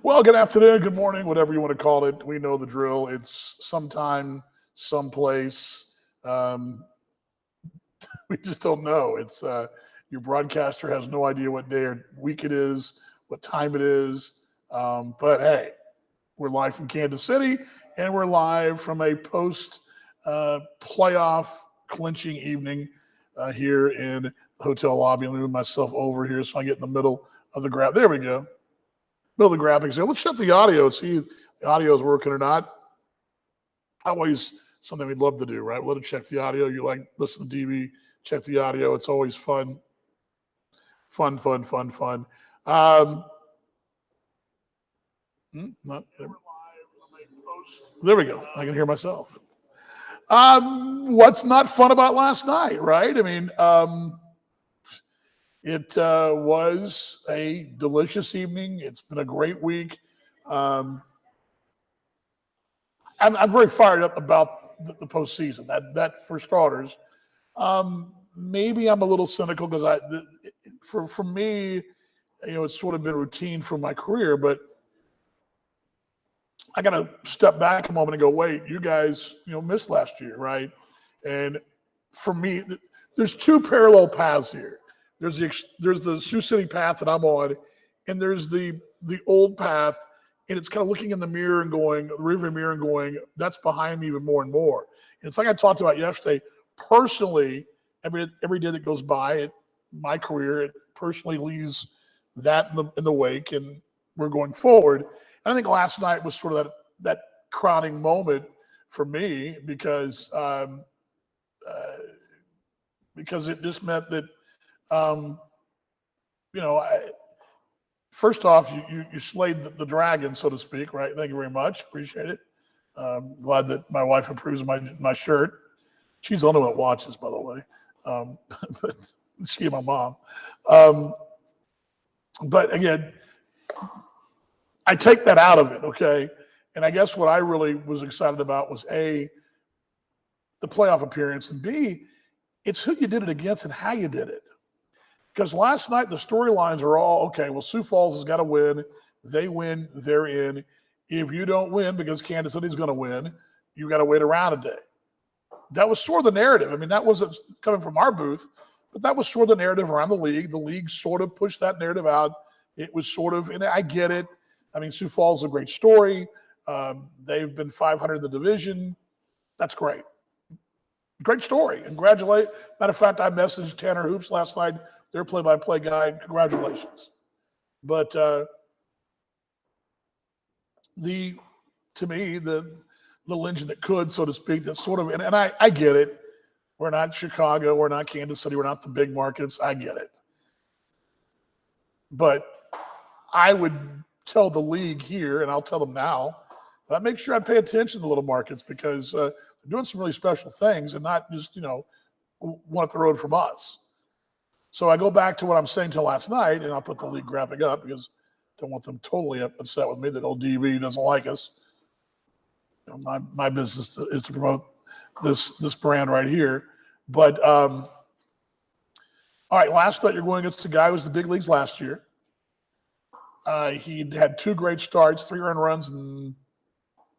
Well, good afternoon, good morning, whatever you want to call it. We know the drill. It's sometime, someplace. Um, we just don't know. It's your broadcaster has no idea what day or week it is, what time it is. But hey, we're live from Kansas City, and we're live from a post playoff clinching evening here in the hotel lobby. I'm moving myself over here so I get in the middle of the graph. There we go. Middle of the graphics here. Let's shut the audio and see if the audio is working or not. Always something we'd love to do, right? Let it check the audio. You like listen to TV, check the audio. It's always fun. Fun. Not, there we go. I can hear myself. What's not fun about last night, right? I mean, it was a delicious evening. It's been a great week. I'm very fired up about the postseason. That for starters. Maybe I'm a little cynical because for me, it's sort of been routine for my career, but I got to step back a moment and go, wait, you guys, missed last year, right? And for me, there's two parallel paths here. There's the Sioux City path that I'm on, and there's the old path, and it's kind of looking in the mirror and going, the rearview mirror and going, that's behind me even more and more. And it's like I talked about yesterday. Personally, every day that goes by in my career, it personally leaves that in the wake, and we're going forward. And I think last night was sort of that crowning moment for me because it just meant that. First off, you slayed the dragon, so to speak, right? Thank you very much. Appreciate it. Glad that my wife approves of my shirt. She's the only one that watches, by the way. But she and my mom. But again, I take that out of it, okay? And I guess what I really was excited about was A, the playoff appearance, and B, it's who you did it against and how you did it. Because last night, the storylines are all, okay, well, Sioux Falls has got to win. They win, they're in. If you don't win because Kansas City's going to win, you got to wait around a day. That was sort of the narrative. I mean, that wasn't coming from our booth, but that was sort of the narrative around the league. The league sort of pushed that narrative out. It was sort of, and I get it. I mean, Sioux Falls is a great story. They've been 500 in the division. That's great. Great story. Matter of fact, I messaged Tanner Hoops last night, their play-by-play guy. Congratulations. But to me, the little engine that could, so to speak, that sort of, and I get it. We're not Chicago. We're not Kansas City. We're not the big markets. I get it. But I would tell the league here, and I'll tell them now, that I make sure I pay attention to the little markets because they're doing some really special things and not just, one up the road from us. So I go back to what I'm saying till last night, and I'll put the league graphic up because I don't want them totally upset with me that old DB doesn't like us. My business is to promote this brand right here. But all right, last night you're going against the guy who was the big leagues last year. He had two great starts, 3 earned runs in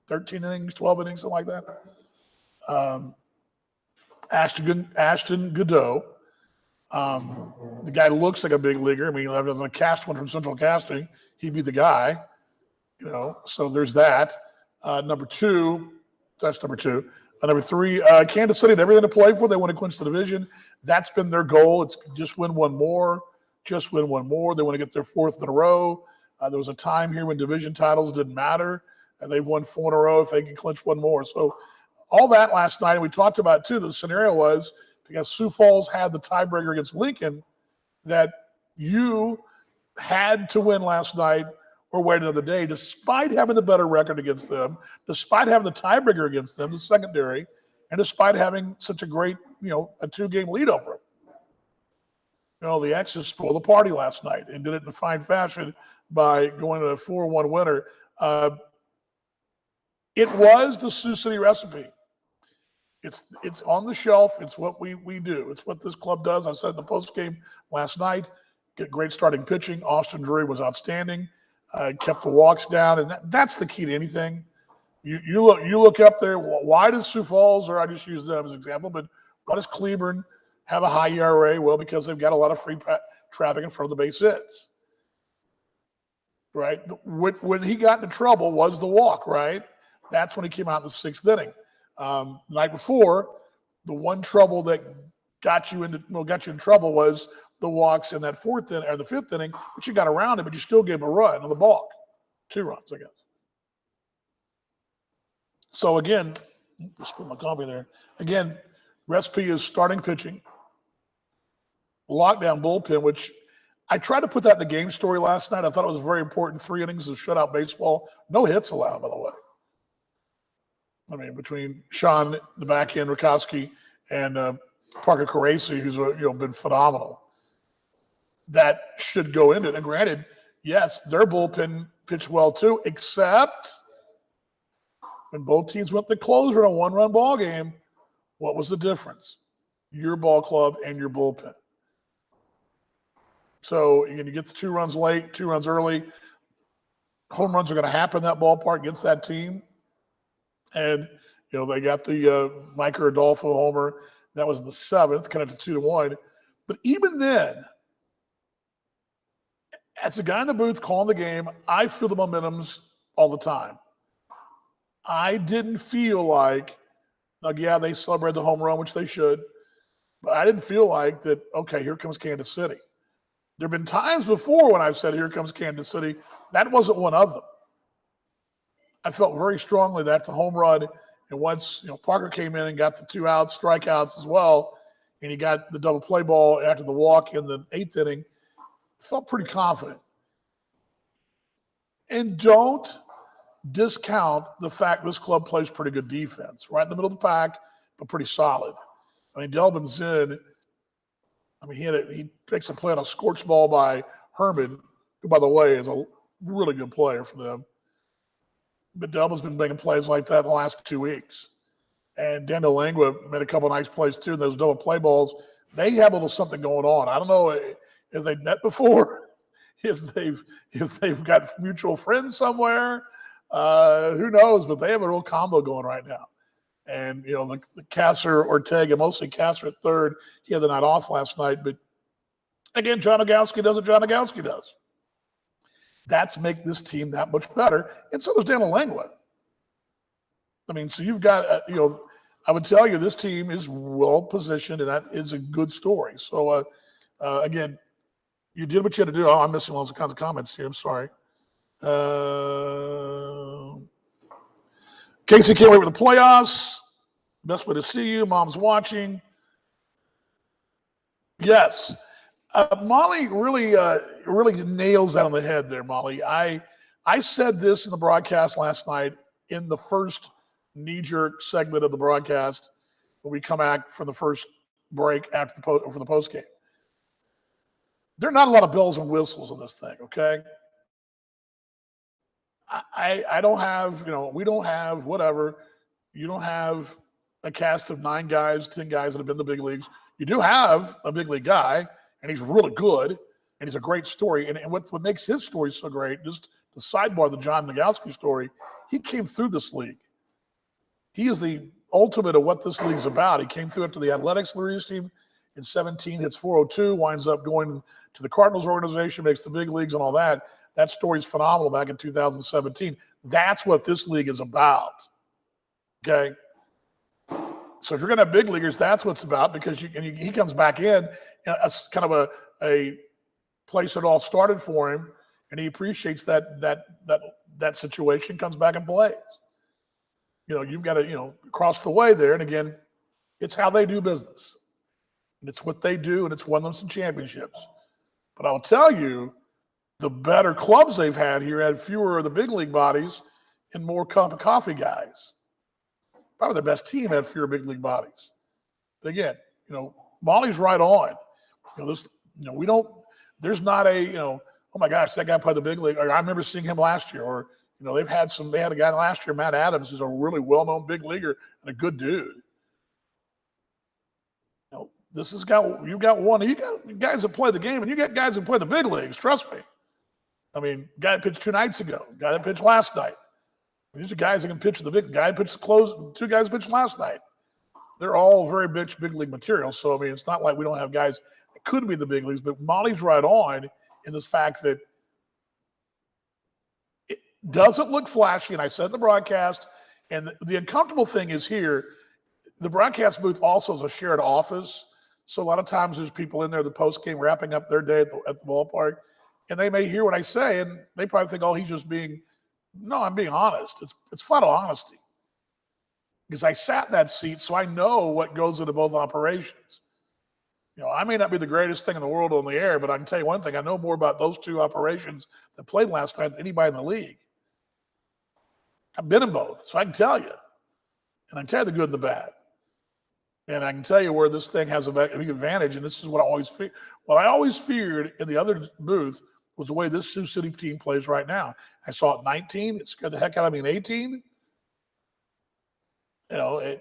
13 innings, 12 innings, something like that. Ashton Godot. The guy looks like a big leaguer. I mean, he doesn't cast one from Central Casting. He'd be the guy, so there's that. Number 2, that's number 2. Number 3, Kansas City had everything to play for. They want to clinch the division. That's been their goal. It's just win one more. They want to get their 4th in a row. There was a time here when division titles didn't matter, and they've won 4 in a row if they can clinch one more. So all that last night, and we talked about, too, the scenario was because Sioux Falls had the tiebreaker against Lincoln that you had to win last night or wait another day, despite having the better record against them, despite having the tiebreaker against them, the secondary, and despite having such a great, a 2-game lead over them. The X's spoiled the party last night and did it in a fine fashion by going to a 4-1 winner. It was the Sioux City recipe. It's on the shelf. It's what we do. It's what this club does. I said in the post game last night, get great starting pitching. Austin Drury was outstanding. kept the walks down, and that's the key to anything. You look up there. Why does Sioux Falls, or I just use them as an example, but why does Cleburne have a high ERA? Well, because they've got a lot of free traffic in front of the base hits. Right? When he got into trouble was the walk, right? That's when he came out in the 6th inning. The night before, the one trouble that got you in trouble was the walks in that 4th inning or the 5th inning, but you got around it, but you still gave a run on the balk. 2 runs, I guess. So again, just put my copy there. Again, recipe is starting pitching, lockdown bullpen, which I tried to put that in the game story last night. I thought it was very important. 3 innings of shutout baseball. No hits allowed, by the way. I mean, between Sean, the back end, Rakowski, and Parker Caracci, who's been phenomenal. That should go into it. And granted, yes, their bullpen pitched well too, except when both teams went to closer in a 1-run ball game, what was the difference? Your ball club and your bullpen. So again, you get the 2 runs late, 2 runs early. Home runs are going to happen in that ballpark against that team. And they got the Mike Rodolfo homer. That was the 7th, kind of to 2-1. But even then, as a guy in the booth calling the game, I feel the momentums all the time. I didn't feel like they celebrated the home run, which they should, but I didn't feel like that, okay, here comes Kansas City. There have been times before when I've said, here comes Kansas City. That wasn't one of them. I felt very strongly that the home run, and once Parker came in and got the 2 outs, strikeouts as well, and he got the double play ball after the walk in the 8th inning, felt pretty confident. And don't discount the fact this club plays pretty good defense, right in the middle of the pack, but pretty solid. I mean, Delvin Zinn, he takes a play on a scorched ball by Herman, who, by the way, is a really good player for them. But Delvin's been making plays like that the last 2 weeks. And Daniel Langua made a couple of nice plays too. Those double play balls, they have a little something going on. I don't know if they've met before, if they've got mutual friends somewhere. Who knows? But they have a real combo going right now. And, the Kasser Ortega, mostly Kasser at third. He had the night off last night. But, again, John Nogowski does what John Nogowski does. That's make this team that much better. And so does Daniel Langwood. I mean, so you've got, I would tell you this team is well positioned, and that is a good story. So, again, you did what you had to do. Oh, I'm missing all kinds of comments here. I'm sorry. Casey can't wait for the playoffs. Best way to see you. Mom's watching. Yes. Molly really nails that on the head there, Molly. I said this in the broadcast last night in the first knee-jerk segment of the broadcast when we come back from the first break after for the post game. There are not a lot of bells and whistles in this thing, okay? I don't have, we don't have whatever. You don't have a cast of 9 guys, 10 guys that have been in the big leagues. You do have a big league guy, and he's really good, and he's a great story. And what makes his story so great, just the sidebar, the John Nogowski story, he came through this league. He is the ultimate of what this league's about. He came through to the Athletics Lurius team in 17, hits 402, winds up going to the Cardinals organization, makes the big leagues and all that. That story's phenomenal back in 2017. That's what this league is about, okay? So if you're going to have big leaguers, that's what it's about, because he comes back in as kind of a place that all started for him, and he appreciates that situation, comes back and plays. You've got to, cross the way there. And again, it's how they do business. And it's what they do, and it's won them some championships. But I'll tell you, the better clubs they've had here had fewer of the big league bodies and more cup of coffee guys. Probably their best team had fewer big league bodies. But again, Molly's right on. We don't, there's not a, oh my gosh, that guy played the big league. Or I remember seeing him last year. Or, they had a guy last year, Matt Adams, who's a really well-known big leaguer and a good dude. You've got one. You got guys that play the game, and you got guys that play the big leagues. Trust me. I mean, guy that pitched 2 nights ago, guy that pitched last night. These are guys that can pitch the big guy. Pitched close. 2 guys pitched last night. They're all very big league material. So I mean, it's not like we don't have guys that could be in the big leagues. But Molly's right on in this fact that it doesn't look flashy. And I said in the broadcast, and the uncomfortable thing is here, the broadcast booth also is a shared office. So a lot of times there's people in there, the post game wrapping up their day at the ballpark, and they may hear what I say, and they probably think, "Oh, he's just being." No, I'm being honest. It's flat out honesty. Because I sat in that seat, so I know what goes into both operations. You know, I may not be the greatest thing in the world on the air, but I can tell you one thing: I know more about those 2 operations that played last night than anybody in the league. I've been in both, so I can tell you, and I can tell you the good and the bad. And I can tell you where this thing has a big advantage, and this is what I always feared. What I always feared in the other booth was the way this Sioux City team plays right now. I saw it 19. It scared the heck out of me in 18. You know, I'm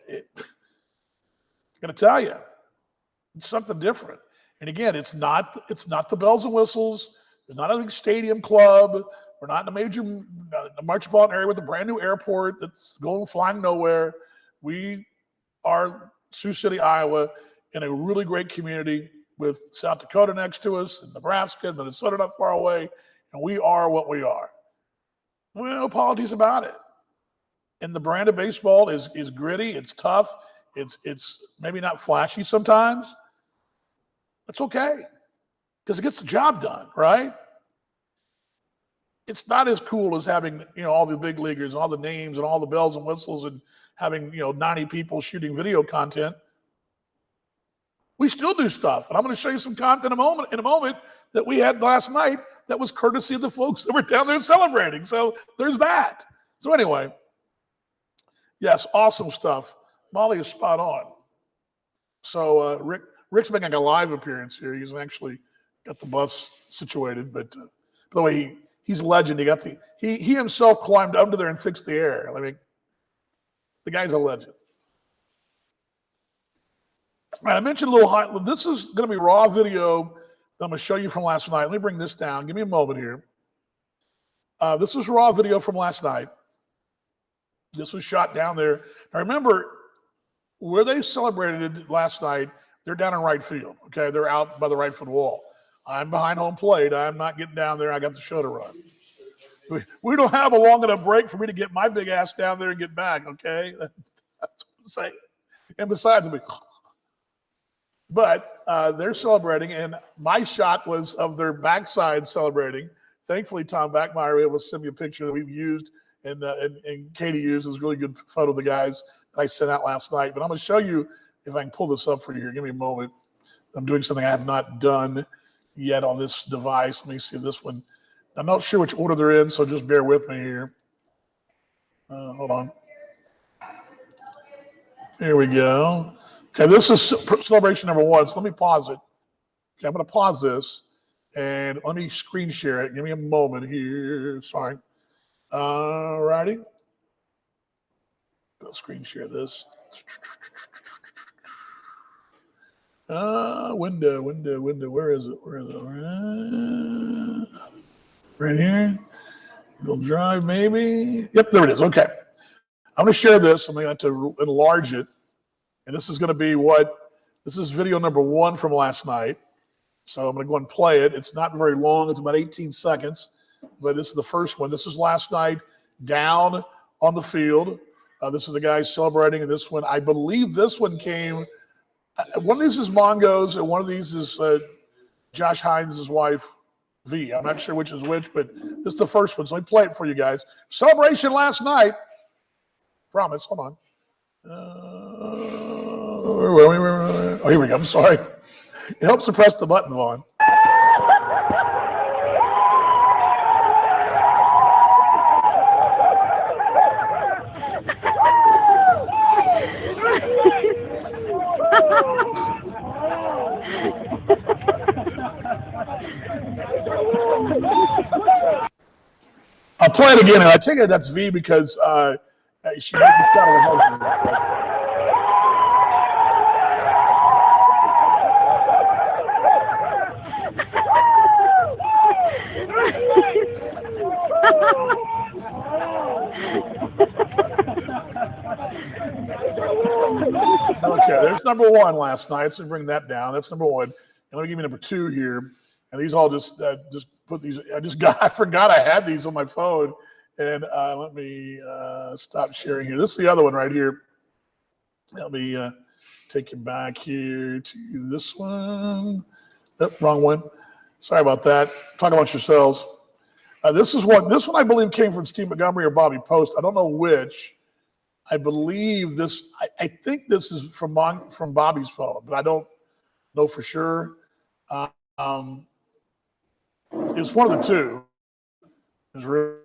going to tell you, it's something different. And again, it's not the bells and whistles. There's not a big stadium club. We're not in a major metropolitan area with a brand new airport that's flying nowhere. We are Sioux City, Iowa, in a really great community with South Dakota next to us, and Nebraska, and Minnesota not far away, and we are what we are. We have no apologies about it. And the brand of baseball is gritty, it's tough, it's maybe not flashy sometimes. That's okay, because it gets the job done, right? It's not as cool as having, you know, all the big leaguers and all the names and all the bells and whistles and having, you know, 90 people shooting video content. We still do stuff, and I'm going to show you some content in a moment that we had last night that was courtesy of the folks that were down there celebrating. So there's that. So anyway, yes, awesome stuff. Molly is spot on. So Rick's making a live appearance here. He's actually got the bus situated, but by the way, he's a legend. He himself climbed under there and fixed the air. I mean, the guy's a legend. All right, I mentioned a little high. This is going to be raw video that I'm going to show you from last night. Let me bring this down. Give me a moment here. This was raw video from last night. This was shot down there. Now remember, where they celebrated last night, they're down in right field. Okay, they're out by the right field wall. I'm behind home plate. I'm not getting down there. I got the show to run. We don't have a long enough break for me to get my big ass down there and get back. Okay, that's what I'm saying. And besides me. But they're celebrating, and my shot was of their backside celebrating. Thankfully, Tom Backmeyer was able to send me a picture that we've used, and Katie used. It was a really good photo of the guys that I sent out last night. But I'm going to show you, if I can pull this up for you here. Give me a moment. I'm doing something I have not done yet on this device. Let me see this one. I'm not sure which order they're in, so just bear with me here. Hold on. Here we go. Okay, this is celebration number 1, so let me pause it. Okay, I'm going to pause this, and let me screen share it. Give me a moment here. Sorry. All righty. I'll screen share this. Window. Where is it? Right here. Google Drive, maybe. Yep, there it is. Okay. I'm going to share this. I'm going to have to enlarge it. And this is going to be this is video number 1 from last night. So I'm going to go and play it. It's not very long. It's about 18 seconds. But this is the first one. This is last night down on the field. This is the guys celebrating. And this one, I believe this one came. One of these is Mongo's, and one of these is Josh Hines' wife, V. I'm not sure which is which, but this is the first one. So let me play it for you guys. Celebration last night. Promise. Hold on. Oh, here we go. I'm sorry. It helps to press the button, Vaughn. I'll play it again, and I take it that's V because she made the shot of her husband. number one last night. So bring that down. That's number one. And let me give you number two here. And these all just put these. I forgot I had these on my phone. And let me stop sharing here. This is the other one right here. Let me take you back here to this one. Nope, wrong one. Sorry about that. Talk amongst yourselves. This one I believe came from Steve Montgomery or Bobby Post. I don't know which. I believe this. I think this is from Bobby's phone, but I don't know for sure. It's one of the two. Is Rick?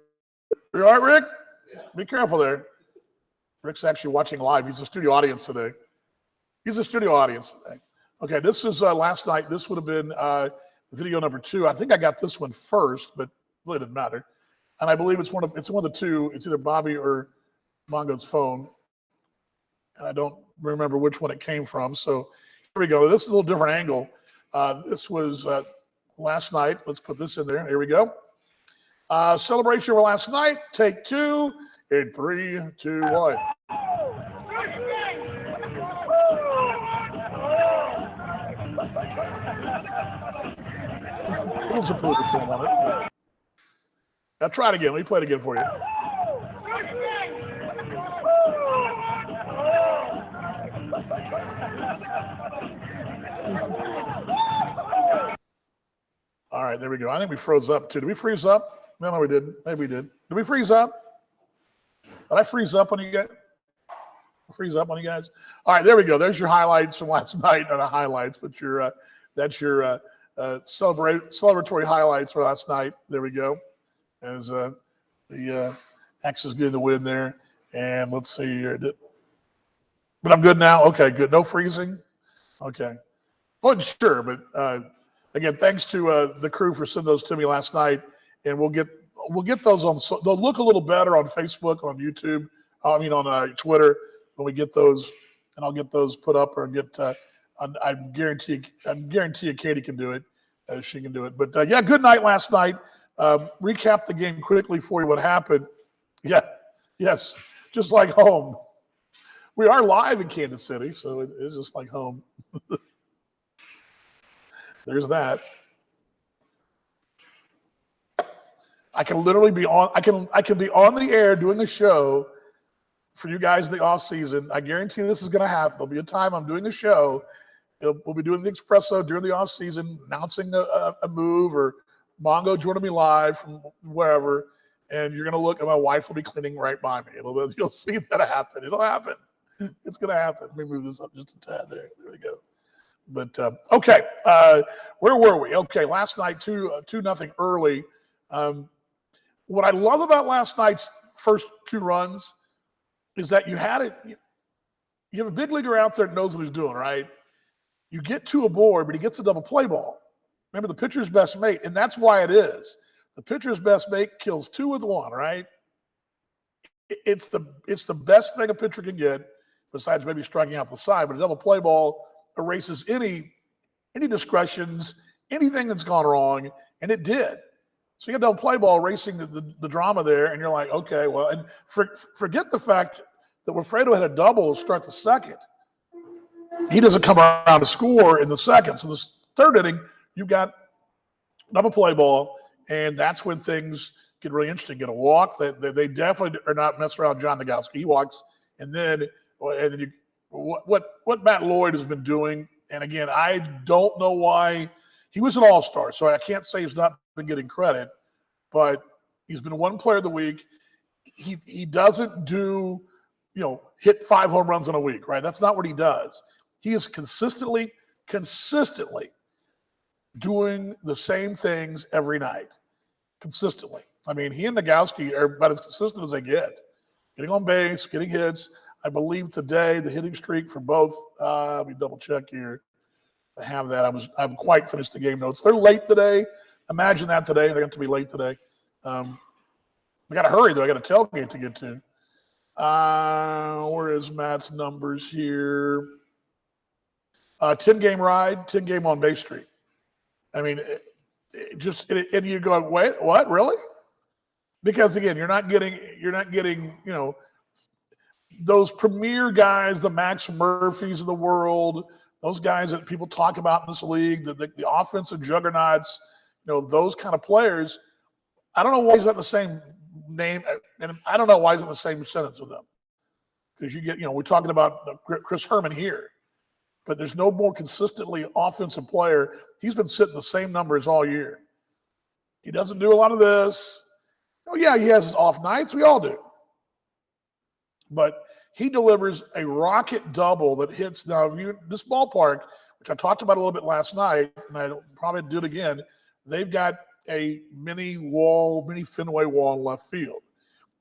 You all right, Rick? Be careful there. Rick's actually watching live. He's a studio audience today. Okay, this is last night. This would have been video number two. I think I got this one first, but really didn't matter. And I believe it's one of the two. It's either Bobby or Mongo's phone. And I don't remember which one it came from. So here we go. This is a little different angle. This was last night. Let's put this in there. Here we go. Celebration over last night. Take two in 3, 2, 1. A little Zapruder film on it. Now try it again. Let me play it again for you. All right, there we go. I think we froze up too. Did we freeze up? No, we didn't. Maybe we did. Did we freeze up? Did I freeze up on you guys? All right, there we go. There's your highlights from last night. Not highlights, but that's your celebratory highlights for last night. There we go. As the X is getting the win there. And let's see here. But I'm good now? Okay, good. No freezing? Okay. Wasn't sure, but again, thanks to the crew for sending those to me last night. And we'll get those on. They'll look a little better on Facebook, on YouTube. On Twitter when we get those, and I'll get those put up or get. I guarantee you, Katie can do it. She can do it. But yeah, good night last night. Recap the game quickly for you. What happened? Yeah, yes, just like home. We are live in Kansas City, so it is just like home. There's that. I can literally be on. I can be on the air doing a show for you guys in the off season. I guarantee this is going to happen. There'll be a time I'm doing a show. We'll be doing the Expresso during the off season, announcing a move or Mongo joining me live from wherever, and you're going to look, and my wife will be cleaning right by me. You'll see that happen. It'll happen. It's going to happen. Let me move this up just a tad there. There we go. But okay, where were we? Okay, last night 2-0 early. What I love about last night's first two runs is that you have a big leaguer out there that knows what he's doing, right? You get to a board, but he gets a double play ball. Remember, the pitcher's best mate, and that's why it is. The pitcher's best mate kills 2 with 1, right? It's the best thing a pitcher can get, besides maybe striking out the side, but a double play ball erases any discretions, anything that's gone wrong, and it did. So you got a double play ball erasing the drama there, and you're like, okay, well, and forget the fact that Wilfredo had a double to start the second. He doesn't come around to score in the second. So this third inning, you got double play ball, and that's when things get really interesting. Get a walk. They definitely are not messing around John Nagowski. He walks, and then what Matt Lloyd has been doing, and again, I don't know why. He was an all-star, so I can't say he's not been getting credit, but he's been one player of the week. He doesn't do, hit 5 home runs in a week, right? That's not what he does. He is consistently doing the same things every night. Consistently. I mean, he and Nagowski are about as consistent as they get. Getting on base, getting hits. I believe today the hitting streak for both, let me double check here. I have that. I haven't quite finished the game notes. They're late today. Imagine that today. They're going to be late today. I got to hurry, though. I got a tailgate to get to. Where is Matt's numbers here? 10-game ride, 10-game on base streak. I mean, and you go, wait, what? Really? Because again, you're not getting, those premier guys, the Max Murphys of the world, those guys that people talk about in this league, the offensive juggernauts, those kind of players, I don't know why he's not the same name, and I don't know why he's in the same sentence with them. Because we're talking about Chris Herman here, but there's no more consistently offensive player. He's been sitting the same numbers all year. He doesn't do a lot of this. Oh, yeah, he has his off nights. We all do. But he delivers a rocket double that hits this ballpark, which I talked about a little bit last night, and I'll probably do it again. They've got a mini Fenway wall in left field.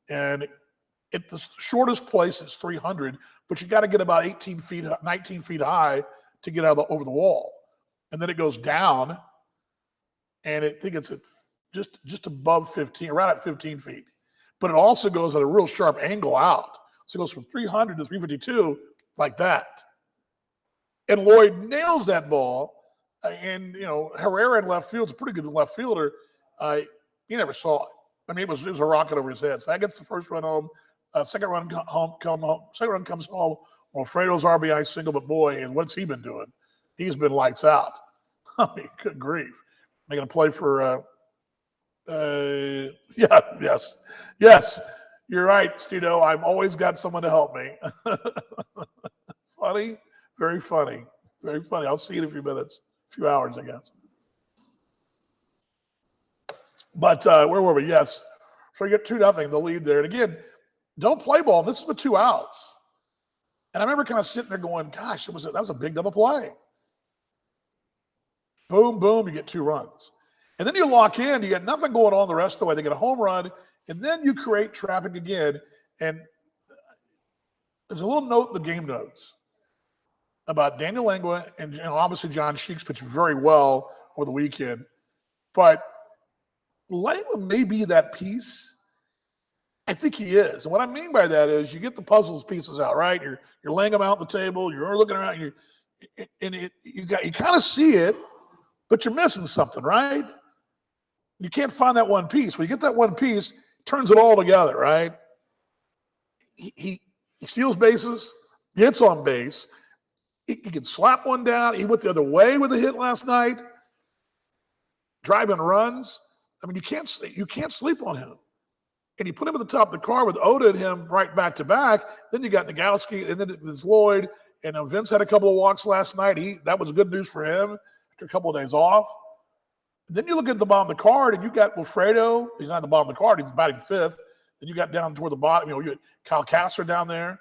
And at the shortest place, it's 300, but you got to get about 19 feet high to get over the wall. And then it goes down, and I think it's at just above 15, around at 15 feet. But it also goes at a real sharp angle out. So it goes from 300 to 352 like that. And Lloyd nails that ball. And, Herrera in left field is a pretty good left fielder. He never saw it. I mean, it was a rocket over his head. So that gets the first run home. Second run comes home. Alfredo's RBI single, but boy, and what's he been doing? He's been lights out. I mean, good grief. They're going to play for yes. You're right, Stito. I've always got someone to help me. Funny, very funny, very funny. I'll see you in a few minutes, a few hours, I guess. But where were we? Yes. So you get 2-0, the lead there. And again, don't play ball. This is with 2 outs. And I remember kind of sitting there going, gosh, that was a big double play. Boom, boom, you get 2 runs. And then you lock in, you got nothing going on the rest of the way. They get a home run, and then you create traffic again. And there's a little note in the game notes about Daniel Langua, and obviously John Sheeks pitched very well over the weekend. But Langua may be that piece. I think he is. And what I mean by that is you get the puzzles pieces out, right? You're laying them out on the table. You're looking around. You kind of see it, but you're missing something, right? You can't find that one piece. When you get that one piece, turns it all together, right? He steals bases, gets on base. He can slap one down. He went the other way with a hit last night. Driving runs. I mean, you can't sleep on him. And you put him at the top of the car with Oda and him right back to back. Then you got Nogowski, and then there's Lloyd. And Vince had a couple of walks last night. That was good news for him after a couple of days off. Then you look at the bottom of the card, and you got Wilfredo. He's not at the bottom of the card. He's batting 5th. Then you got down toward the bottom. You got Kyle Castro down there.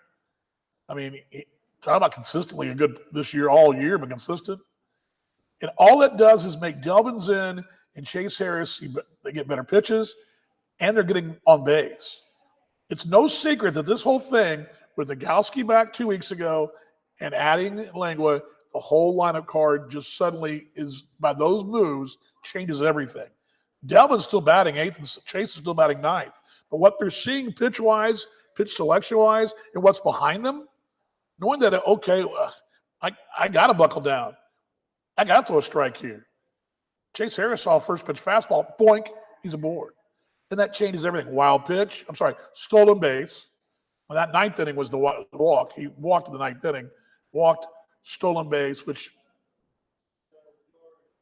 I mean, talk about consistently and good this year, all year, but consistent. And all it does is make Delvin Zinn and Chase Harris, they get better pitches, and they're getting on base. It's no secret that this whole thing, with Nogowski back 2 weeks ago and adding Langua, the whole lineup card just suddenly is, by those moves, changes everything. Delvin's still batting 8th, and Chase is still batting 9th. But what they're seeing pitch-wise, pitch selection-wise, and what's behind them, knowing that, okay, I got to buckle down. I got to throw a strike here. Chase Harris saw first pitch fastball, boink, he's aboard. And that changes everything. Stolen base. Well, that 9th inning was the walk. He walked in the 9th inning, stolen base, which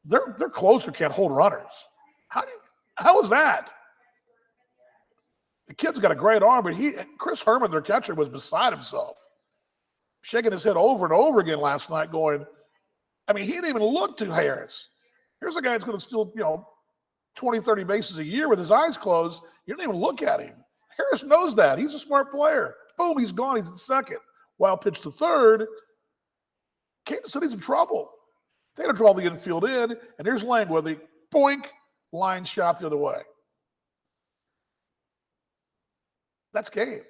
their closer can't hold runners. How is that? The kid's got a great arm, but Chris Herman, their catcher, was beside himself, shaking his head over and over again last night, going, I mean, he didn't even look to Harris. Here's a guy that's going to steal, 20, 30 bases a year with his eyes closed. You don't even look at him. Harris knows that. He's a smart player. Boom, he's gone. He's in second. Wild pitch to third. Kansas City's in trouble. They got to draw the infield in, and here's Langua, the boink line shot the other way. That's game.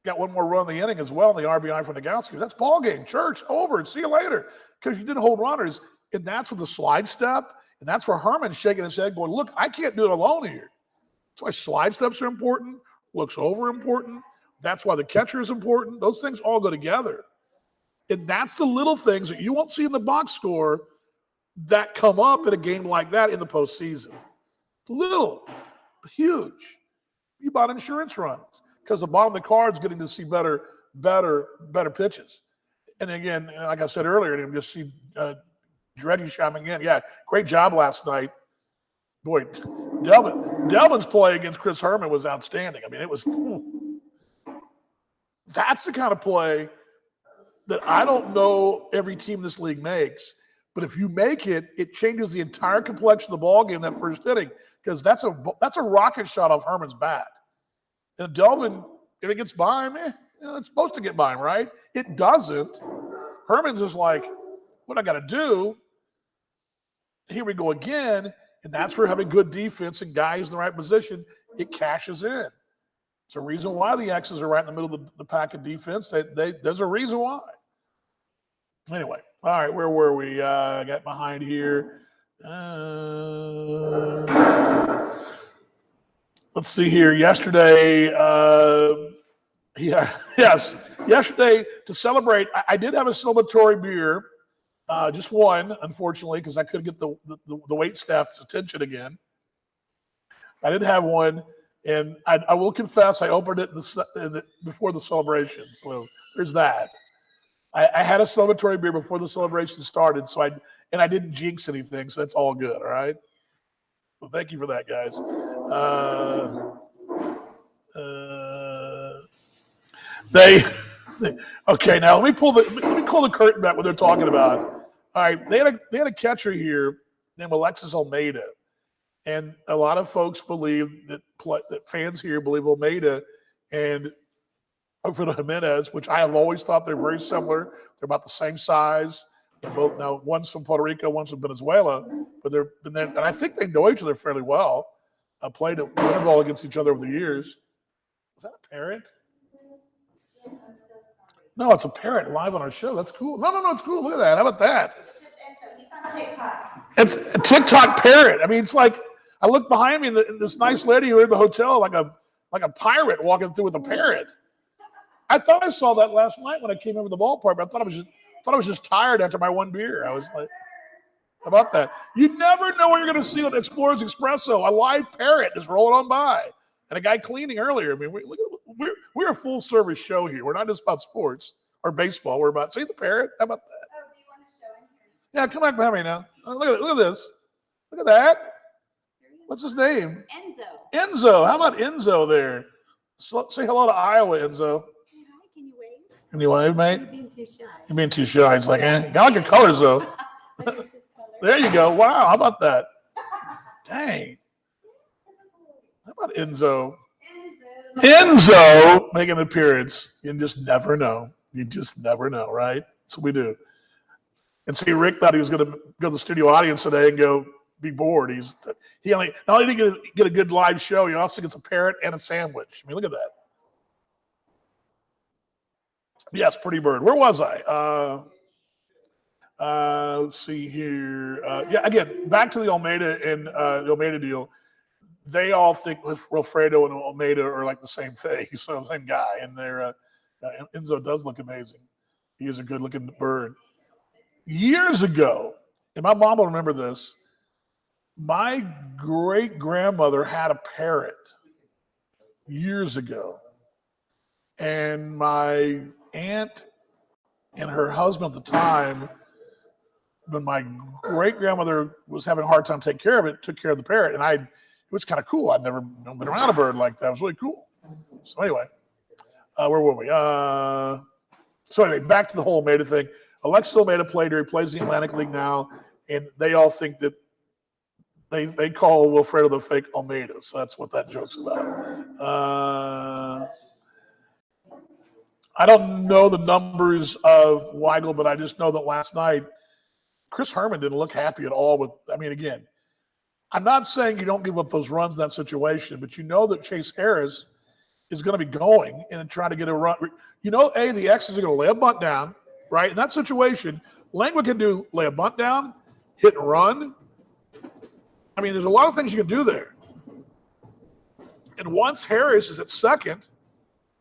Got one more run in the inning as well, the RBI from Nogowski. That's ball game. Church, over. See you later. Because you didn't hold runners. And that's with the slide step. And that's where Herman's shaking his head going, look, I can't do it alone here. That's why slide steps are important. Looks over important. That's why the catcher is important. Those things all go together. And that's the little things that you won't see in the box score that come up in a game like that in the postseason. Little, huge. You bought insurance runs because the bottom of the card is getting to see better better pitches. And again, like I said earlier, you just see Dredge chiming in. Yeah, great job last night. Boy, Delvin's play against Chris Herman was outstanding. I mean, it was. That's the kind of play that I don't know every team in this league makes. But if you make it, it changes the entire complexion of the ball game that first inning, because that's a rocket shot off Herman's bat. And Delvin, if it gets by him, it's supposed to get by him, right? It doesn't. Herman's just like, what I got to do? Here we go again. And that's where having good defense and guys in the right position, it cashes in. It's a reason why the X's are right in the middle of the pack of defense. There's a reason why. Anyway, all right, where were we? I got behind here. Let's see here. Yesterday, yesterday to celebrate, I did have a celebratory beer. Just one, unfortunately, because I couldn't get the wait staff's attention again. I did have one, and I will confess I opened it before the celebration. So there's that. I had a celebratory beer before the celebration started, so I didn't jinx anything, so that's all good. All right. Well, thank you for that, guys. Okay, now let me pull the curtain back what they're talking about. All right, they had a catcher here named Alexis Almeida, and a lot of folks believe that fans here believe Almeida and Alfredo Jimenez, which I have always thought they're very similar. They're about the same size. They're both now one's from Puerto Rico, one's from Venezuela, but and I think they know each other fairly well. Played at winter ball against each other over the years. Was that a parrot? No, it's a parrot live on our show. That's cool. No, it's cool. Look at that. How about that? It's a TikTok parrot. I mean, it's like I look behind me, and this nice lady who in the hotel, like a pirate walking through with a parrot. I thought I saw that last night when I came over the ballpark, but I thought I was just tired after my one beer. I was like, how about that? You never know what you're going to see on Explorers Expresso. A live parrot just rolling on by, and a guy cleaning earlier. I mean, we're a full service show here. We're not just about sports or baseball. We're about see the parrot. How about that? Oh, do you want to show him here? Yeah, come back behind me now. Look at this. Look at that. What's his name? Enzo. How about Enzo there? So, say hello to Iowa, Enzo. Hi, can you wave? Can you wave, mate? You're being too shy. You're being too shy. It's like, I like your colors though. There you go. Wow, how about that? Dang. How about Enzo? Enzo making an appearance. You just never know. You just never know, right? That's what we do. And see, Rick thought he was going to go to the studio audience today and go be bored. He not only did he get a good live show, he also gets a parrot and a sandwich. I mean, look at that. Yes, pretty bird. Where was I? Let's see here. Again, back to the Almeida and the Almeida deal. They all think Wilfredo and Almeida are like the same thing, so the same guy. And Enzo does look amazing. He is a good-looking bird. Years ago, and my mom will remember this, my great-grandmother had a parrot years ago. And my aunt and her husband at the time, when my great-grandmother was having a hard time taking care of it, took care of the parrot. And it was kind of cool. I'd never been around a bird like that. It was really cool. So anyway, where were we? So anyway, back to the whole Almeida thing. Alexis Almeida played here. He plays in the Atlantic League now, and they all think that they call Wilfredo the fake Almeida. So that's what that joke's about. I don't know the numbers of Weigel, but I just know that last night Chris Herman didn't look happy at all again, I'm not saying you don't give up those runs in that situation, but you know that Chase Harris is going to be going and trying to get a run. You know, the X's are going to lay a bunt down, right? In that situation, Langwood can lay a bunt down, hit and run. I mean, there's a lot of things you can do there. And once Harris is at second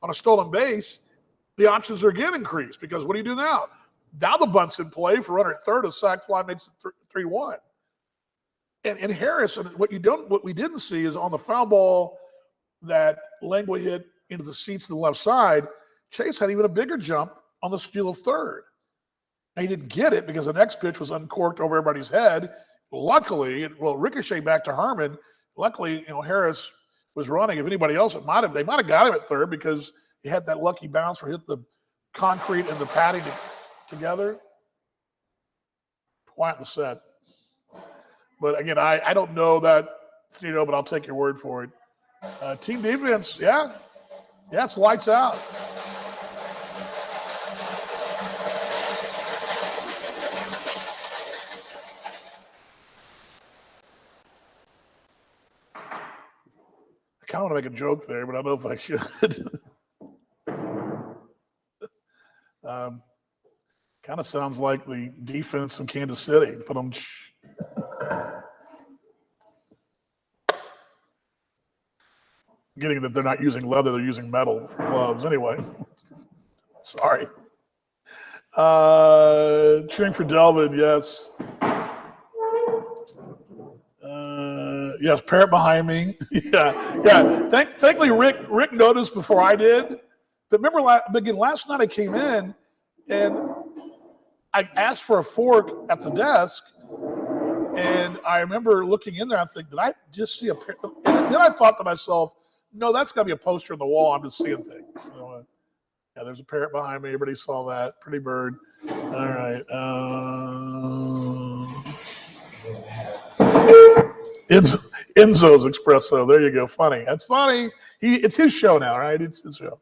on a stolen base, the options are again increased because what do you do now? Now the bunt's in play for runner at third. A sac fly makes it 3-1. And Harris, and what we didn't see is on the foul ball that Langwood hit into the seats to the left side, Chase had even a bigger jump on the steal of third. Now, he didn't get it because the next pitch was uncorked over everybody's head. Luckily, it will ricochet back to Herman. Luckily, Harris was running. If anybody else, they might have got him at third because he had that lucky bounce where he hit the concrete and the padding together. Quiet in the set. But again, I don't know that, but I'll take your word for it. Team defense, yeah, it's lights out. I kind of want to make a joke there, but I don't know if I should. Kind of sounds like the defense from Kansas City. But I'm getting that they're not using leather, they're using metal for gloves. Anyway, sorry. Cheering for Delvin, yes. Yes, parrot behind me. yeah. Thankfully, Rick noticed before I did. But remember, last night I came in and I asked for a fork at the desk, and I remember looking in there. I think, did I just see a parrot? And then I thought to myself, no, that's got to be a poster on the wall. I'm just seeing things. So, yeah, there's a parrot behind me. Everybody saw that. Pretty bird. All right. Enzo's Expresso. There you go. Funny. That's funny. It's his show now, right? It's his show.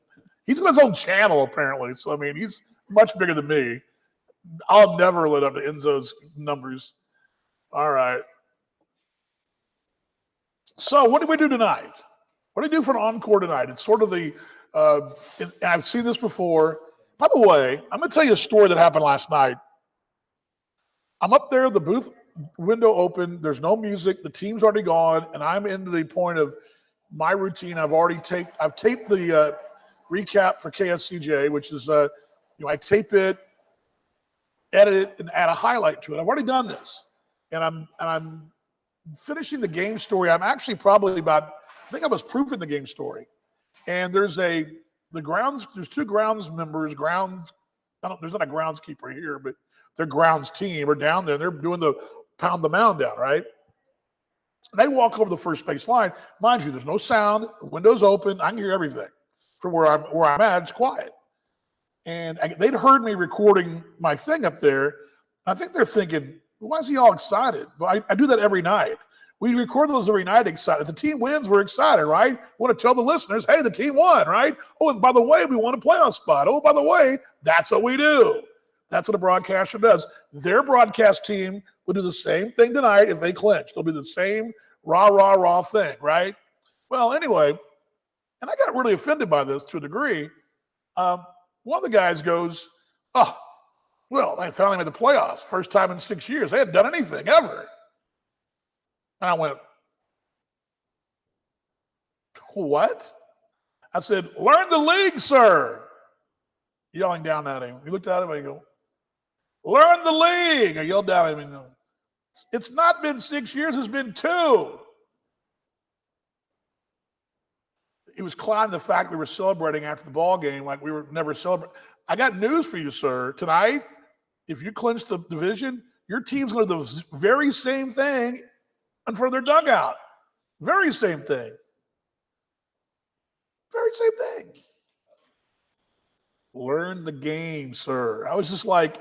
He's on his own channel, apparently. So, I mean, he's much bigger than me. I'll never live up to Enzo's numbers. All right. So, what did we do tonight? What did we do for an encore tonight? It's sort of the, and I've seen this before. By the way, I'm going to tell you a story that happened last night. I'm up there, the booth window open. There's no music. The team's already gone, and I'm into the point of my routine. I've taped the recap for KSCJ, which is, I tape it, edit it, and add a highlight to it. I've already done this, and I'm finishing the game story. I'm actually probably I think I was proofing the game story, and there's two grounds members. There's not a groundskeeper here, but their grounds team are down there. They're doing the pound the mound down, right? They walk over the first base line. Mind you, there's no sound. The window's open. I can hear everything. From where I'm at, it's quiet. And they'd heard me recording my thing up there. I think they're thinking, why is he all excited? Well, I do that every night. We record those every night excited. If the team wins, we're excited, right? We want to tell the listeners, hey, the team won, right? Oh, and by the way, we won a playoff spot. Oh, by the way, that's what we do. That's what a broadcaster does. Their broadcast team will do the same thing tonight if they clinch. They'll do the same rah thing, right? Well, anyway, and I got really offended by this to a degree. One of the guys goes, oh, well, they finally made the playoffs. First time in 6 years. They hadn't done anything ever. And I went, what? I said, learn the league, sir. Yelling down at him. He looked at him and he go, learn the league. I yelled down at him and go, it's not been 6 years, it's been 2. He was clowning the fact we were celebrating after the ball game like we were never celebrating. I got news for you, sir. Tonight, if you clinch the division, your team's going to do the very same thing in front of their dugout. Very same thing. Very same thing. Learn the game, sir. I was just like,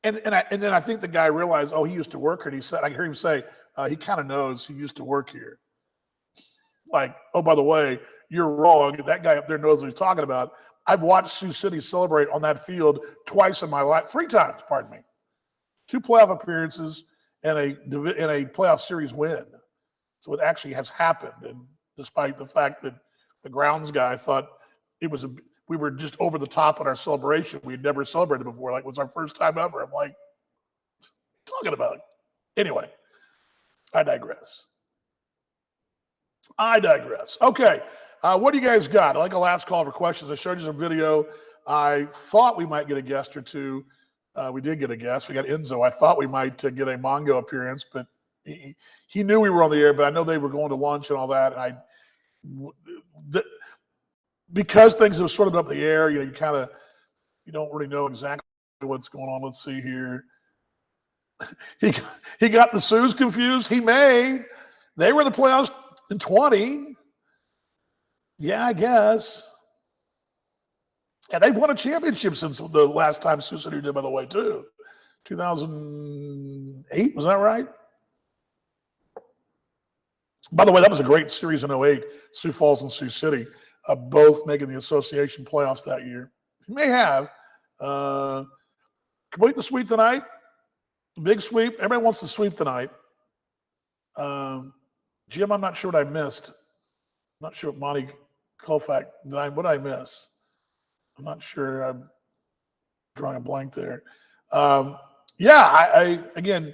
and then I think the guy realized, oh, he used to work here. And he said, I hear him say, he kind of knows he used to work here. Like, oh, by the way, you're wrong. That guy up there knows what he's talking about. I've watched Sioux City celebrate on that field twice in my life, 3 times, pardon me. 2 playoff appearances and a playoff series win. So it actually has happened. And despite the fact that the grounds guy thought we were just over the top on our celebration. We had never celebrated before. Like, it was our first time ever. I'm like, what are you talking about? Anyway, I digress. Okay. What do you guys got? I like a last call for questions. I showed you some video. I thought we might get a guest or two. We did get a guest. We got Enzo. I thought we might get a Mongo appearance, but he knew we were on the air, but I know they were going to lunch and all that. And because things have sort of been up in the air, you don't really know exactly what's going on. Let's see here. He got the Sioux confused. He may. They were in the playoffs in 20. Yeah, I guess. And they've won a championship since the last time Sioux City did, by the way, too. 2008, was that right? By the way, that was a great series in 2008, Sioux Falls and Sioux City, both making the association playoffs that year. You may have. Complete the sweep tonight. Big sweep. Everybody wants to sweep tonight. Jim, I'm not sure what I missed. I'm not sure what Monty Koufax, what did I miss? I'm not sure. I'm drawing a blank there. Again,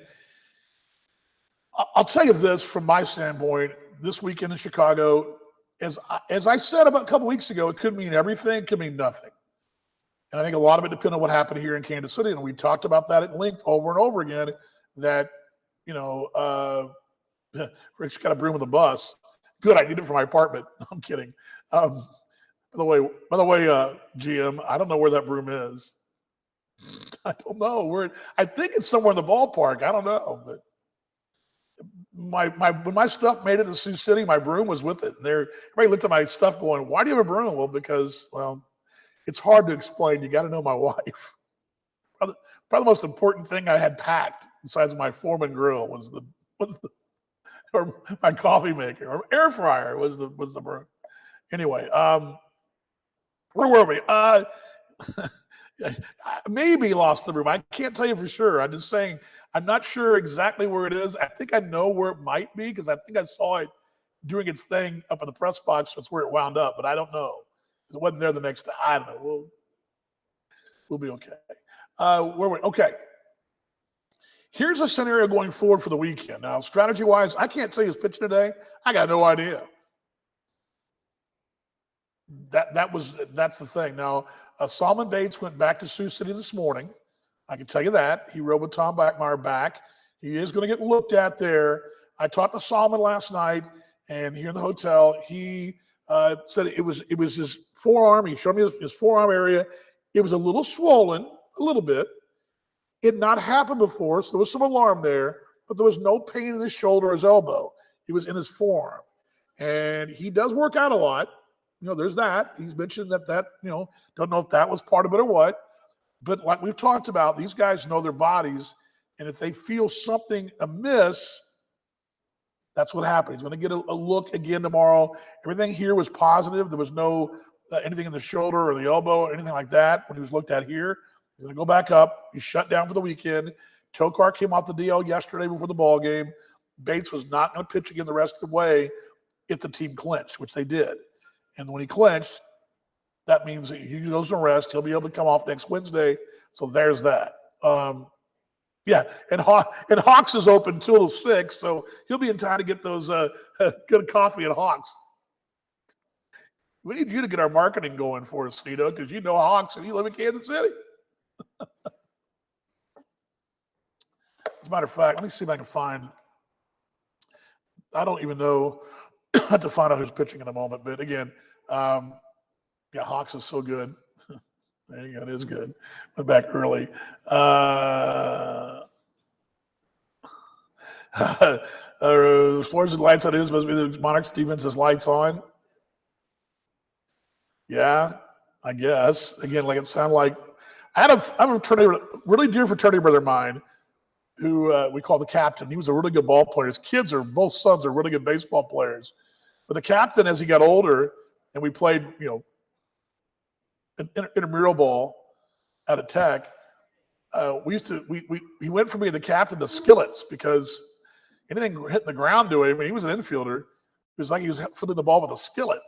I'll tell you this from my standpoint, this weekend in Chicago, as I said about a couple weeks ago, it could mean everything, it could mean nothing. And I think a lot of it depends on what happened here in Kansas City. And we talked about that at length over and over again, that, Rick's got a broom with a bus. Good, I need it for my apartment. I'm kidding. By the way, GM, I don't know where that broom is. I don't know. I think it's somewhere in the ballpark. I don't know. But when my stuff made it to Sioux City, my broom was with it. And everybody looked at my stuff going, why do you have a broom? Well, because, it's hard to explain. You got to know my wife. Probably the most important thing I had packed, besides my Foreman grill, was or my coffee maker, or air fryer was the broom. Anyway, where were we? Maybe lost the room. I can't tell you for sure. I'm just saying I'm not sure exactly where it is. I think I know where it might be because I think I saw it doing its thing up in the press box. That's where it wound up, but I don't know. It wasn't there the next day. I don't know. We'll be okay. Okay. Here's a scenario going forward for the weekend. Now, strategy-wise, I can't tell you who's pitching today. I got no idea. That's the thing. Now, Solomon Bates went back to Sioux City this morning. I can tell you that. He rode with Tom Backmeyer back. He is going to get looked at there. I talked to Solomon last night, and here in the hotel, he said it was his forearm. He showed me his forearm area. It was a little swollen, a little bit. It had not happened before, so there was some alarm there, but there was no pain in his shoulder or his elbow. It was in his forearm. And he does work out a lot. There's that. He's mentioned that, don't know if that was part of it or what. But like we've talked about, these guys know their bodies. And if they feel something amiss, that's what happened. He's going to get a look again tomorrow. Everything here was positive. There was no anything in the shoulder or the elbow or anything like that when he was looked at here. He's going to go back up. He's shut down for the weekend. Tokar came off the DL yesterday before the ball game. Bates was not going to pitch again the rest of the way if the team clinched, which they did. And when he clinched, that means that he goes to rest. He'll be able to come off next Wednesday. So there's that. And Hawks is open till 6, so he'll be in time to get those good coffee at Hawks. We need you to get our marketing going for us, Cito, because you know Hawks and you live in Kansas City. As a matter of fact, let me see if I can find. I don't even know how to find out who's pitching in a moment, but again, Hawks is so good. There you go, it is good. Went back early. Sports and lights on, it is supposed to be the Monarchs defense's lights on. Yeah, I guess. Again, like it sounded like I have a fraternity, really dear fraternity brother of mine who we call the captain. He was a really good ball player. His kids both sons are really good baseball players. But the captain, as he got older, and we played, intramural ball at a Tech, he went from being the captain to skillets because anything hitting the ground to him, he was an infielder. It was like he was footing the ball with a skillet.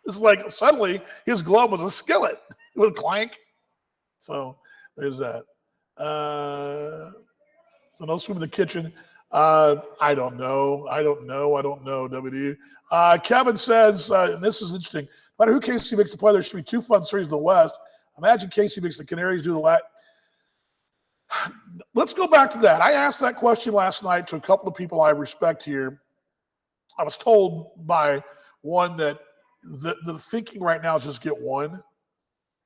It's like suddenly his glove was a skillet. It would clank. So there's that. So no swim in the kitchen. I don't know, WD. Kevin says, and this is interesting, no matter who KC makes the play, there should be 2 fun series in the West. Imagine KC makes the Canaries do the last. Let's go back to that. I asked that question last night to a couple of people I respect here. I was told by one that the thinking right now is just get one.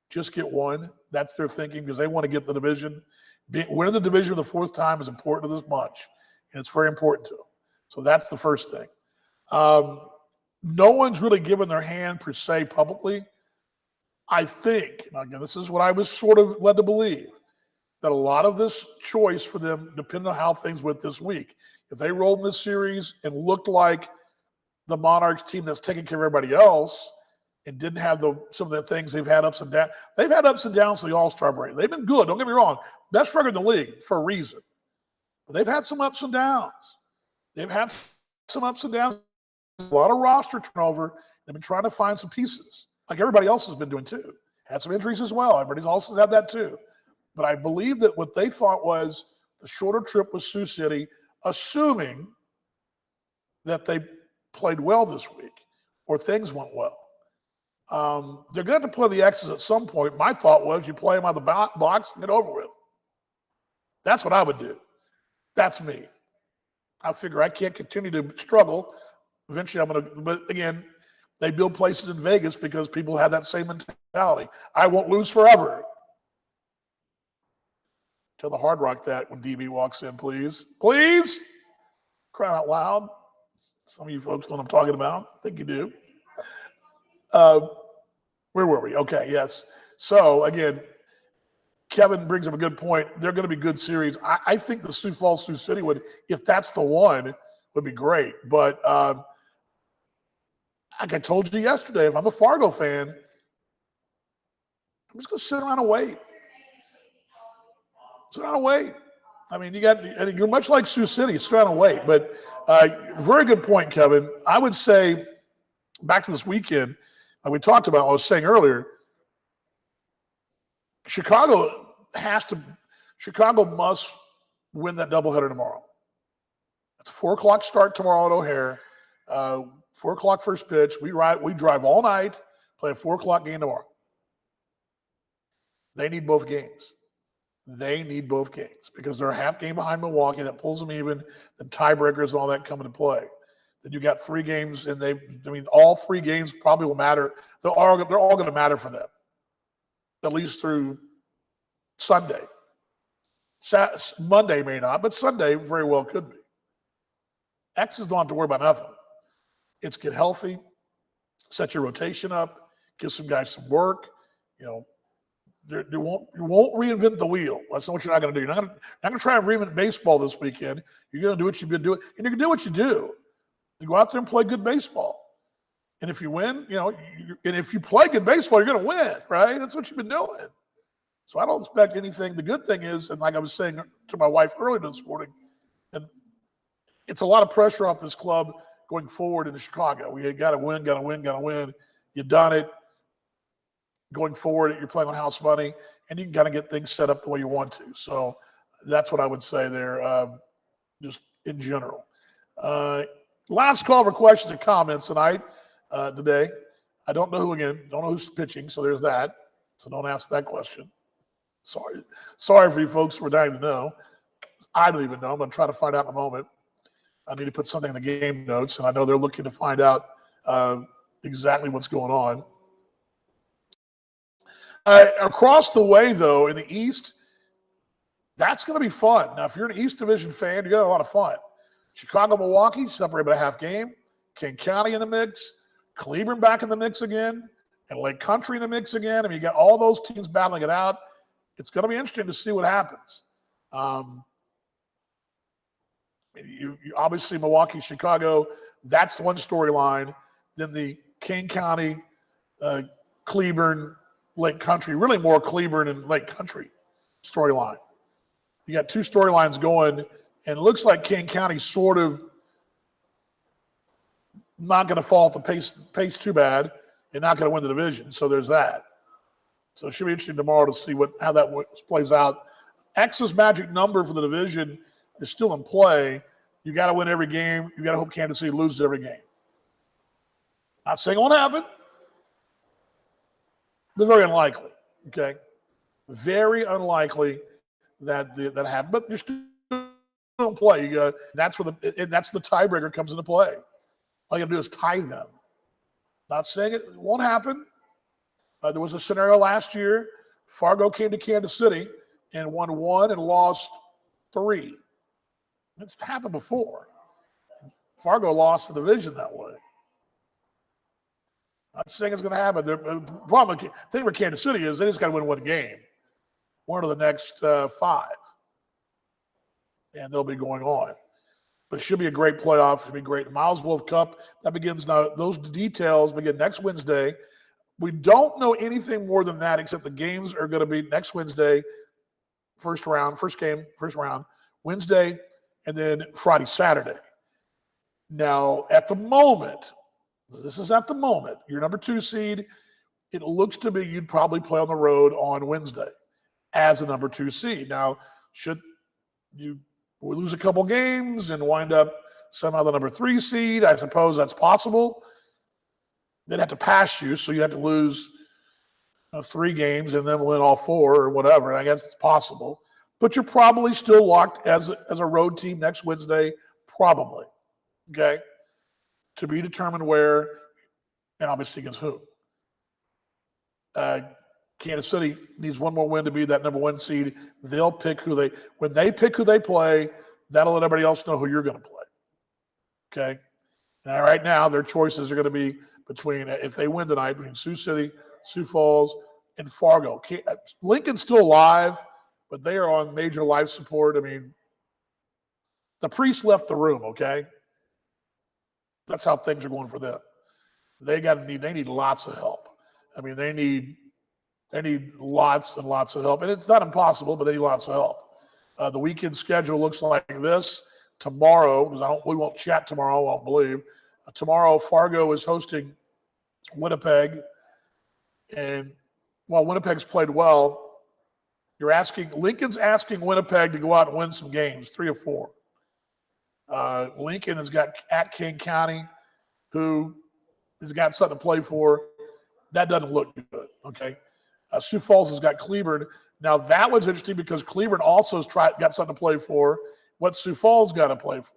Just get one. That's their thinking because they want to get the division. Winning the division for the fourth time is important to this bunch, and it's very important to them. So that's the first thing. No one's really given their hand per se publicly. I think, and again, this is what I was sort of led to believe, that a lot of this choice for them depended on how things went this week. If they rolled in this series and looked like the Monarchs team that's taking care of everybody else and didn't have some of the things they've had ups and downs. They've had ups and downs to the All-Star break. They've been good, don't get me wrong. Best record in the league for a reason. But they've had some ups and downs. They've had some ups and downs. A lot of roster turnover. They've been trying to find some pieces, like everybody else has been doing too. Had some injuries as well. Everybody else has had that too. But I believe that what they thought was the shorter trip with Sioux City, assuming that they played well this week or things went well. They're going to have to play the X's at some point. My thought was you play them out of the box and get over with. That's what I would do. That's me. I figure I can't continue to struggle. Eventually I'm going to, but again, they build places in Vegas because people have that same mentality. I won't lose forever. Tell the Hard Rock that when DB walks in, please. Please. Crying out loud. Some of you folks know what I'm talking about. I think you do. Where were we? Okay, yes. So, again, Kevin brings up a good point. They're going to be good series. I think the Sioux Falls, Sioux City would, if that's the one, would be great. But like I told you yesterday, if I'm a Fargo fan, I'm just going to sit around and wait. Sit around and wait. I mean, you're much like Sioux City, sit around and wait. But very good point, Kevin. I would say, back to this weekend, like we talked about, I was saying earlier, Chicago must win that doubleheader tomorrow. It's a 4:00 start tomorrow at O'Hare. 4:00 first pitch. We drive all night, play a 4:00 game tomorrow. They need both games. They need both games because they're a half game behind Milwaukee. That pulls them even. The tiebreakers and all that come into play. Then you got 3 games, and all 3 games probably will matter. They're all going to matter for them, at least through Sunday. Monday may not, but Sunday very well could be. X's don't have to worry about nothing. It's get healthy, set your rotation up, give some guys some work. You won't reinvent the wheel. That's not what you're not going to do. You're not going to try and reinvent baseball this weekend. You're going to do what you've been doing, and you're going to do what you do. You go out there and play good baseball. And if you win, and if you play good baseball, you're going to win, right? That's what you've been doing. So I don't expect anything. The good thing is, and like I was saying to my wife earlier this morning, and it's a lot of pressure off this club going forward into Chicago. We got to win, got to win, got to win. You've done it. Going forward, you're playing on house money, and you can kind of get things set up the way you want to. So that's what I would say there, just in general. Last call for questions and comments tonight, today. I don't know don't know who's pitching, so there's that. So don't ask that question. Sorry for you folks who are dying to know. I don't even know. I'm going to try to find out in a moment. I need to put something in the game notes, and I know they're looking to find out exactly what's going on. Across the way, though, in the East, that's going to be fun. Now, if you're an East Division fan, you got a lot of fun. Chicago, Milwaukee, separated by a half game. King County in the mix. Cleburne back in the mix again. And Lake Country in the mix again. I mean, you got all those teams battling it out. It's going to be interesting to see what happens. You obviously, Milwaukee, Chicago, that's one storyline. Then the King County, Cleburne, Lake Country, really more Cleburne and Lake Country storyline. You got 2 storylines going, and it looks like King County sort of not going to fall at the pace too bad and not going to win the division. So there's that. So it should be interesting tomorrow to see how that plays out. X's magic number for the division is still in play. You got to win every game. You got to hope Kansas City loses every game. Not saying it won't happen, but very unlikely. Okay, very unlikely that happens. But you're still in play. That's where the tiebreaker comes into play. All you got to do is tie them. Not saying it won't happen. There was a scenario last year. Fargo came to Kansas City and won 1 and lost 3. It's happened before. Fargo lost the division that way. Not saying it's going to happen. The thing with Kansas City is they just got to win 1 game, one of the next 5, and they'll be going on. But it should be a great playoff. It should be great. The Miles Wolf Cup, that begins now. Those details begin next Wednesday. We don't know anything more than that except the games are going to be next Wednesday, first round, Wednesday, and then Friday, Saturday. Now, at the moment, this is at the moment, your number 2 seed, it looks to me you'd probably play on the road on Wednesday as a number 2 seed. Now, should you lose a couple games and wind up somehow the number 3 seed, I suppose that's possible. They'd have to pass you, so you have to lose 3 games and then win all 4 or whatever. I guess it's possible. But you're probably still locked as a road team next Wednesday, probably. Okay? To be determined where and obviously against who. Kansas City needs 1 more win to be that number 1 seed. They'll pick when they pick who they play, that'll let everybody else know who you're going to play. Okay? Now, right now, their choices are going to be between, if they win tonight, between Sioux City, Sioux Falls, and Fargo. Lincoln's still alive, but they are on major life support. I mean, the priest left the room, okay? That's how things are going for them. They need lots of help. I mean, they need lots and lots of help. And it's not impossible, but they need lots of help. The weekend schedule looks like this. Tomorrow, because we won't chat tomorrow, I won't believe. Tomorrow, Fargo is hosting Winnipeg. And while Winnipeg's played well, Lincoln's asking Winnipeg to go out and win some games, 3 or 4. Lincoln has got at King County, who has got something to play for. That doesn't look good, okay? Sioux Falls has got Cleburne. Now, that was interesting because Cleburne also has got something to play for. What Sioux Falls got to play for?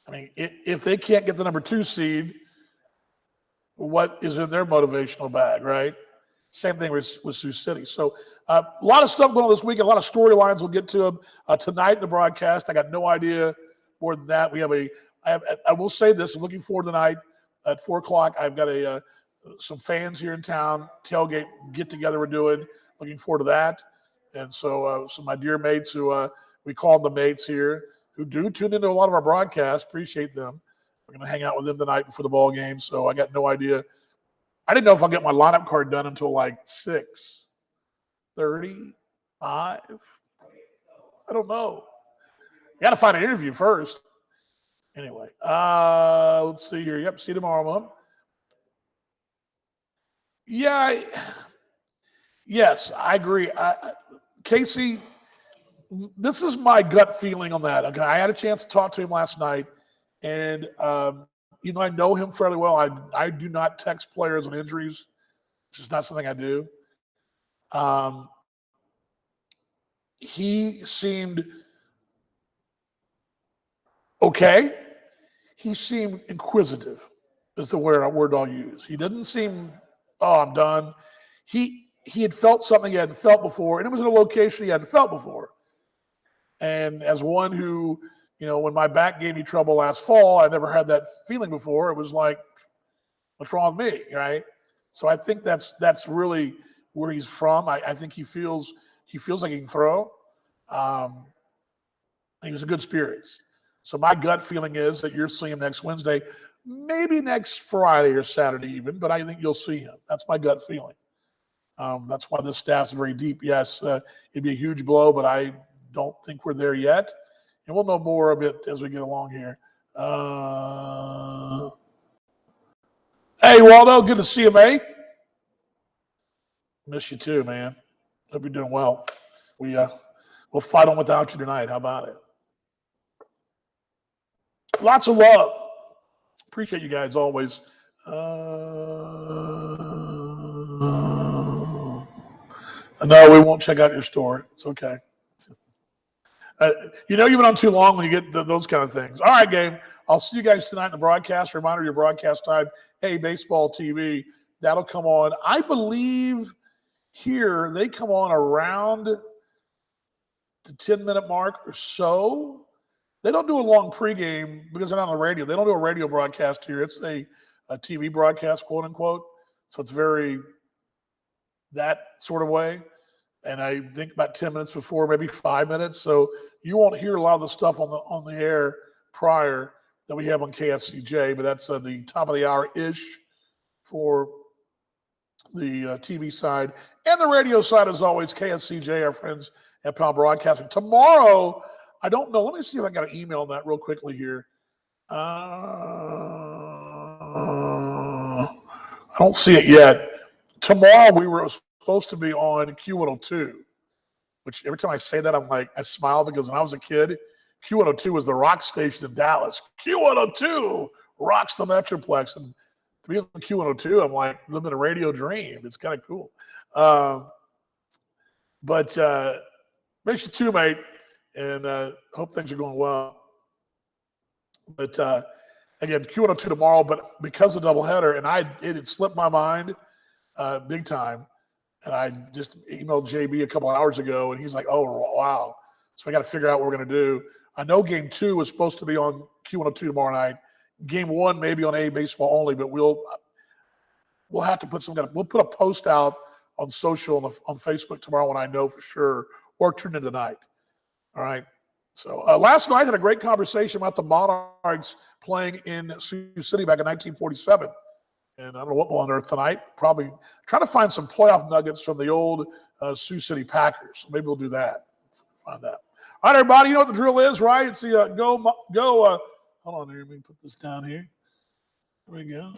I mean, if they can't get the number 2 seed, what is in their motivational bag, right? Same thing with Sioux City. So a lot of stuff going on this week. A lot of storylines we'll get to them tonight in the broadcast. I got no idea more than that. I will say this. I'm looking forward tonight at 4 o'clock. I've got some fans here in town, tailgate get-together we're doing. Looking forward to that. And so some of my dear mates who we call them the mates here, who do tune into a lot of our broadcasts, appreciate them. We're going to hang out with them tonight before the ball game. So I got no idea. I didn't know if I'll get my lineup card done until like 6:35. I don't know. You got to find an interview first. Anyway, let's see here. Yep, see you tomorrow, Mom. Yeah, yes, I agree. Casey, this is my gut feeling on that. Okay, I had a chance to talk to him last night, and I know him fairly well. I do not text players on injuries. It's just not something I do. He seemed okay. He seemed inquisitive, is the word I'll use. He didn't seem, I'm done. He had felt something he hadn't felt before, and it was in a location he hadn't felt before. And as one who, when my back gave me trouble last fall, I never had that feeling before. It was like, what's wrong with me, right? So I think that's really where he's from. I think he feels like he can throw. He was in good spirits. So my gut feeling is that you'll see him next Wednesday, maybe next Friday or Saturday even, but I think you'll see him. That's my gut feeling. That's why this staff's very deep. Yes, it'd be a huge blow, but I don't think we're there yet. And we'll know more of it as we get along here. Hey, Waldo, good to see you, mate. Miss you too, man. Hope you're doing well. We'll fight on without you tonight. How about it? Lots of love. Appreciate you guys always. No, we won't check out your store. It's okay. You've been on too long when you get those kind of things. All right, game. I'll see you guys tonight in the broadcast. Reminder, your broadcast time. Hey, baseball TV. That'll come on. I believe here they come on around the 10-minute mark or so. They don't do a long pregame because they're not on the radio. They don't do a radio broadcast here. It's a TV broadcast, quote unquote. So it's very that sort of way. And I think about 10 minutes before, maybe 5 minutes. So you won't hear a lot of the stuff on the air prior that we have on KSCJ, but that's the top of the hour-ish for the TV side. And the radio side, as always, KSCJ, our friends at Power Broadcasting. Tomorrow, I don't know. Let me see if I got an email on that real quickly here. I don't see it yet. Tomorrow, we were supposed to be on Q102, which every time I say that, I smile because when I was a kid, Q102 was the rock station in Dallas. Q102 rocks the Metroplex. And to be on Q102, I'm like living a radio dream. It's kind of cool. But miss you too, mate. And hope things are going well. But again, Q102 tomorrow, but because of doubleheader, and it had slipped my mind big time. And I just emailed JB a couple hours ago, and he's like, oh, wow. So I got to figure out what we're going to do. I know game 2 was supposed to be on Q102 tomorrow night. Game 1 maybe on A Baseball only, but we'll have to we'll put a post out on social on Facebook tomorrow when I know for sure, or tune in tonight. All right. So last night I had a great conversation about the Monarchs playing in Sioux City back in 1947. And I don't know what we'll unearth tonight. Probably trying to find some playoff nuggets from the old Sioux City Packers. So maybe we'll do that. Find that. All right, everybody. You know what the drill is, right? It's the go. Hold on here. Let me put this down here. There we go.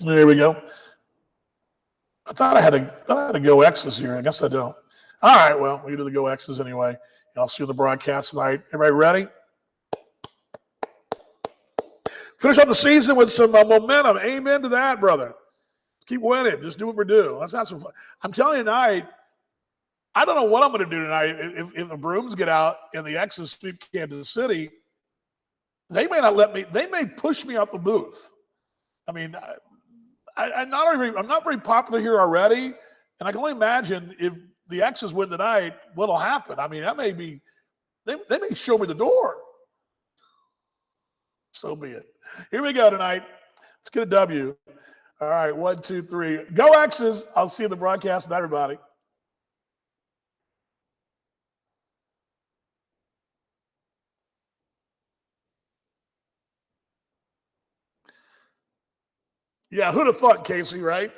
There we go. I thought I had to go X's here. I guess I don't. All right. Well, we do the go X's anyway. And I'll see you in the broadcast tonight. Everybody ready? Finish up the season with some momentum. Amen to that, brother. Keep winning. Just do what we're doing. Let's have some fun. I'm telling you tonight, I don't know what I'm going to do tonight. If the brooms get out and the X's sweep Kansas City, they may not let me. They may push me out the booth. I mean, I'm not very popular here already, and I can only imagine if the X's win tonight, what'll happen. I mean, that may be. They may show me the door. So be it. Here we go tonight. Let's get a W. All right, 1, 2, 3. Go X's. I'll see you in the broadcast tonight, everybody. Yeah, who'd have thought, Casey, right?